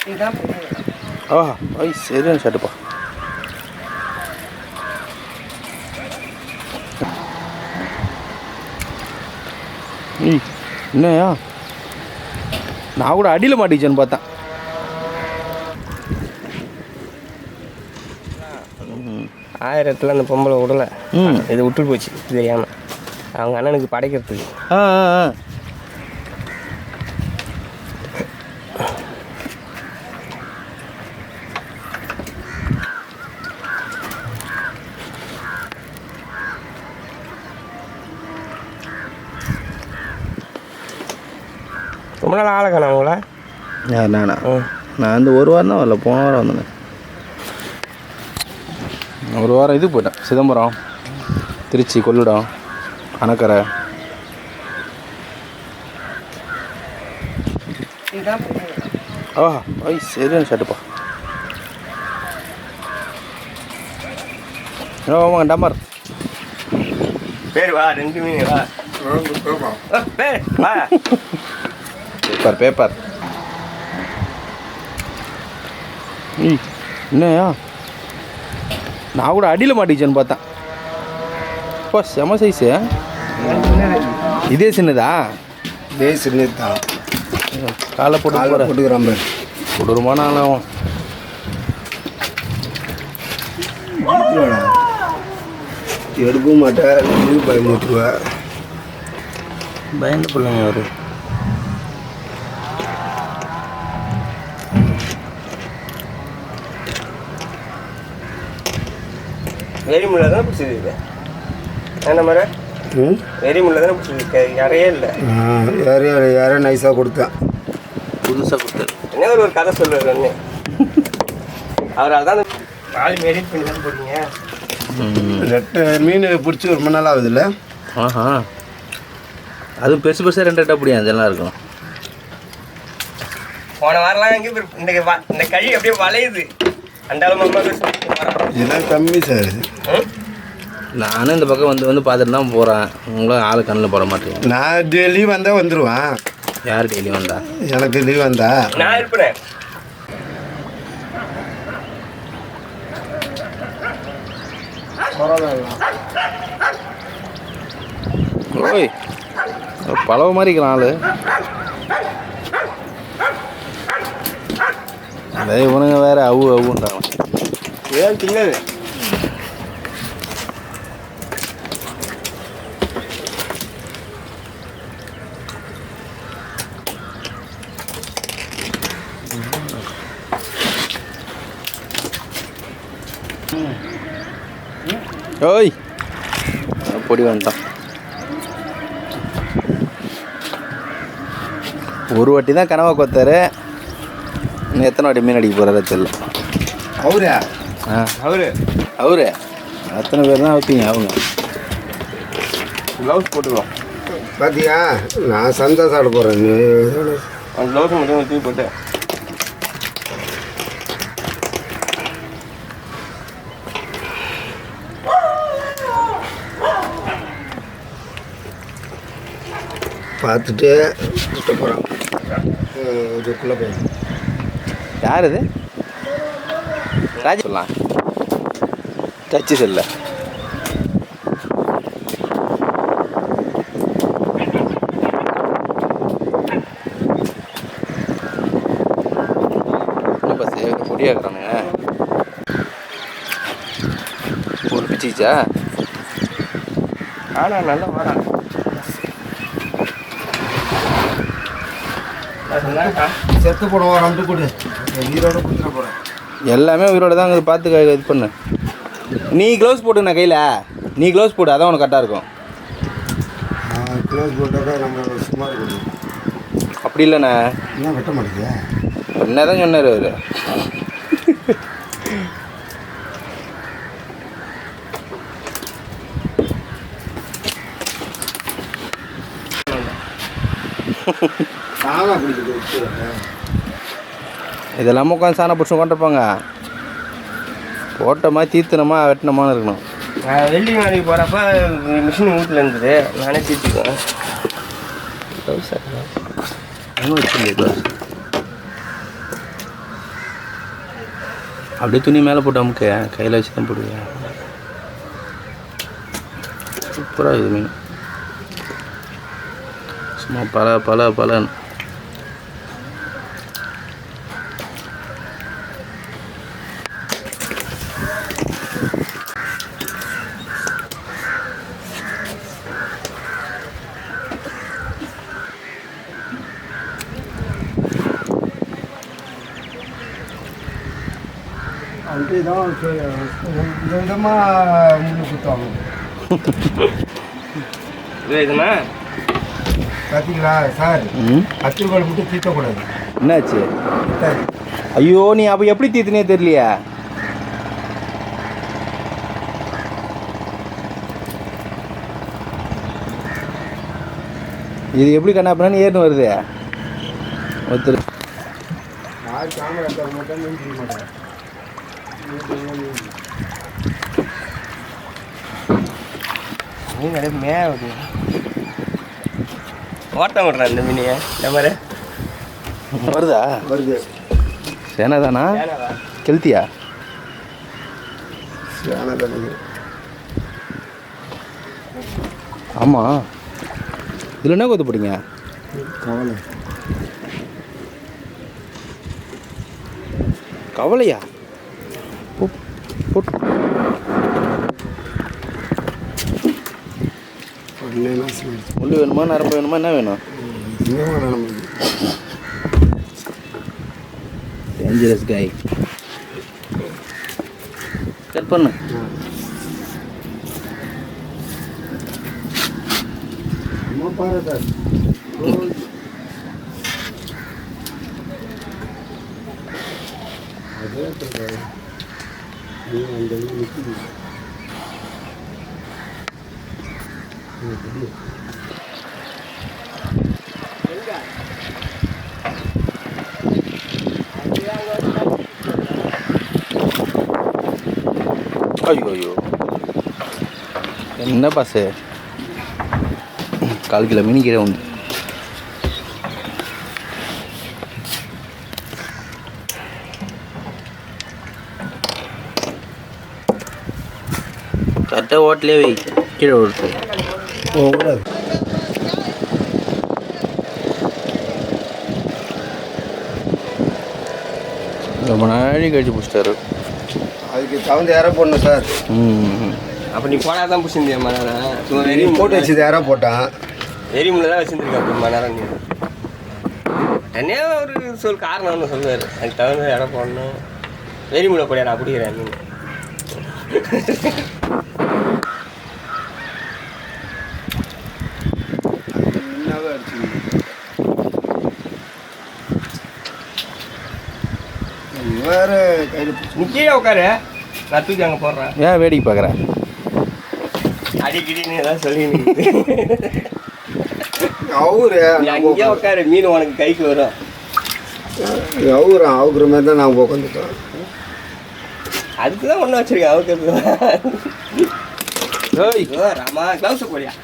ஐ சரியான ஷர்ட்டுப்பா. என்னையா நான் கூட அடியில் மாட்டிச்சேன்னு பார்த்தேன். ஆயிரத்தில் அந்த பொம்பளை விடலை, இது விட்டு போச்சு தெரியாமல் அவங்க அண்ணனுக்கு படைக்கிறதுக்கு. ரொம்ப நாள் ஆளை காணா உங்களா? நானா நான் இந்த ஒரு வாரம் தான் வரல, போன வாரம் வந்தேன். ஒரு வாரம் இது போயிட்டேன், சிதம்பரம், திருச்சி, கொள்ளிடம், அணக்கரை. ஐ சரியான ஷர்ட்டுப்பா. ஆமாங்க டம்பர் பேர் வா, 2 மீன் வா, பேர் வா. பேப்பர் என்னையா நான் கூட அடியில் மாட்டிச்சேன்னு பார்த்தேன். இப்போ செம சைஸு. இதே சின்னதா? இதே சின்னது தான். காலை போட்டு போட்டுக்கிறான் கொடூரமான ஆளாகும். எடுக்கவும் மாட்டேன், பயமுட்டுருவேன். பயந்து பிள்ளைங்க அவரு. எரிமுள்ள தானே பிடிச்சிருக்கு என்ன மாதிரி? எரிமுள்ள தானே பிடிச்சிருக்கு, யாரையே இல்லை. யாரையும் நைஸாக கொடுத்தேன், புதுசாக கொடுத்தாரு. என்ன ஒரு கதை சொல்லுவார் அண்ணே, அவர் அதான் வாலி எடிட் பண்ணி தான் போட்டீங்க. 2 மீன் பிடிச்சி ரொம்ப நாள் ஆகுதுல்ல. அதுவும் பெருசு பெருசாக 2 அப்படியா அதெல்லாம் இருக்கும். போன வாரம்லாம் எங்கே இந்த கழி அப்படியே வளையுது, அண்டாலும் அம்மா இதெல்லாம் கம்மி சார். நானும் இந்த பக்கம் வந்து பார்த்துட்டு தான் போகிறேன். உங்களும் ஆள் கண்ணில் போட மாட்டேங்க. நான் டெய்லி வந்தால் வந்துடுவேன். யார் டெய்லி வந்தா? எனக்கு லீவ் வந்தா நான் இருப்பேன். ஓய் பழவ மாதிரி இருக்கிறான் ஆள். அதே இவனுங்க வேறு அவுன்றாங்க. ஏன் தின்னது ஓய் பொடி வந்துட்டான். ஒரு வாட்டி தான் கனவா கொத்தாரு, இன்னும் எத்தனை வாட்டி மீன் அடிக்க போகிறாரு தெரியல. அவரு அத்தனை பேர் தான் வைப்பீங்க. அவங்க க்ளவுஸ் போட்டுருவோம். பார்த்தியா, நான் சந்தா சாப்பிட போகிறேன். அந்த க்ளவுஸ் மட்டும் தூக்கி போட்டு பார்த்துட்டு போகிறேன். இதுக்குள்ளே போய் யார் இது? ராஜி சொல்லலாம், டச்சு செல்ல. பொடியாக்குறானுங்க. ஒரு பிச்சிச்சா? ஆனால் நல்லா வாடா. செத்து போடுவோம், ரெண்டு போடு உயிரோட கொடுத்துட போகிறேன். எல்லாமே உயிரோட தான் அங்கே பார்த்து இது பண்ணு. நீ க்ளவுஸ் போட்டுண்ணா கையில், நீ க்ளவுஸ் போட்டு, அதான் உனக்கு கரெக்டாக இருக்கும். க்ளவுஸ் போட்டாக்கா நம்ம சும்மா இருக்கணும். அப்படி இல்லைண்ணா, இன்னும் வெட்ட மாட்டேங்குது. என்ன தான் சொன்னார் அவர். இதெல்லாம் உட்காந்து சாணம் பிடிச்சி உட்காந்துருப்பாங்க. போட்டோமா தீர்த்தனமா வெட்டினமான்னு இருக்கணும். வெள்ளி நாளைக்கு போகிறப்ப மிஷின் வீட்டில் இருந்தது, நானே தீர்த்துக்குவேன். வச்சுருந்தேன் அப்படியே துணி மேலே போட்டு அமுக்க கையில் வச்சு தான் போடுவியா? சூப்பராக இது மீன் சும்மா பலன்னு. அப்படி தான் இந்த விதமாக முள்ளு குத்துவாங்க. இதுமா பார்த்தீங்களா சார், கத்திரிக்கோள் மட்டும் தீர்த்தக்கூடாது. என்னாச்சு? ஐயோ நீ அப்போ எப்படி தீத்துனே தெரியலையா? இது எப்படி கண்ணாப்பினான்னு ஏறின்னு வருது ஒருத்தர். யார் கேமரா மட்டும் தெரிய மாட்டேன். மீன் நிறைய மேவுது. ஓட்டம் விட்றேன் இந்த மீனியை. இந்த மாதிரி வருதா? வருது. சேனா தானா? கெளுத்தியா? சேனா தானே. ஆமாம். இதில் என்ன கொத்து போடுங்க? கவலை. கவலையா? முள்ளு வேணுமா நரம்பு வேணுமா என்ன வேணும்? டேஞ்சரஸ் காய். கட் பண்ணு. பாரு சார். ஐயோ என்ன பாசு 1/4 கிலோ மீன் கீழே உண்டு. கரெக்டாக ஓட்டிலே வை கீழே விடுத்து போகக்கூடாது. ரொம்ப நாளைக்கு கழிச்சு பிடிச்சிட்டாரு. அதுக்கு தகுந்த யாரோ போடணும் சார். அப்போ நீ போனால் தான் பிடிச்சிருந்தியா மணி வெறி போட்டு வச்சது யாரோ போட்டான். வெறிமுள்ள தான் வச்சுருந்துருக்கா அப்போ மணி நேரம். நீ என்னையா ஒரு காரணம் ஒன்று சொல்லுவார். அதுக்கு தகுந்த இடம் போடணும். வெறிமுள்ள போடியா நான் பிடிக்கிறேன் மீன். வேற கையில் நீ கீழே உட்காரு, நான் தூக்கி அங்கே போடுறேன். ஏன் வேடிக்கை பார்க்குறேன்? அடிக்கடின்னு ஏதாவது சொல்லி அவரு அங்கேயே உட்காரு, மீன் உனக்கு கைக்கு வரும். அவுக்குற மாதிரி தான் நான் உட்காந்துட்டோம். அதுக்கு தான் ஒன்றும் வச்சிருக்கேன் அவுக்கிறது. ராமா க்ளவுஸை போடியா.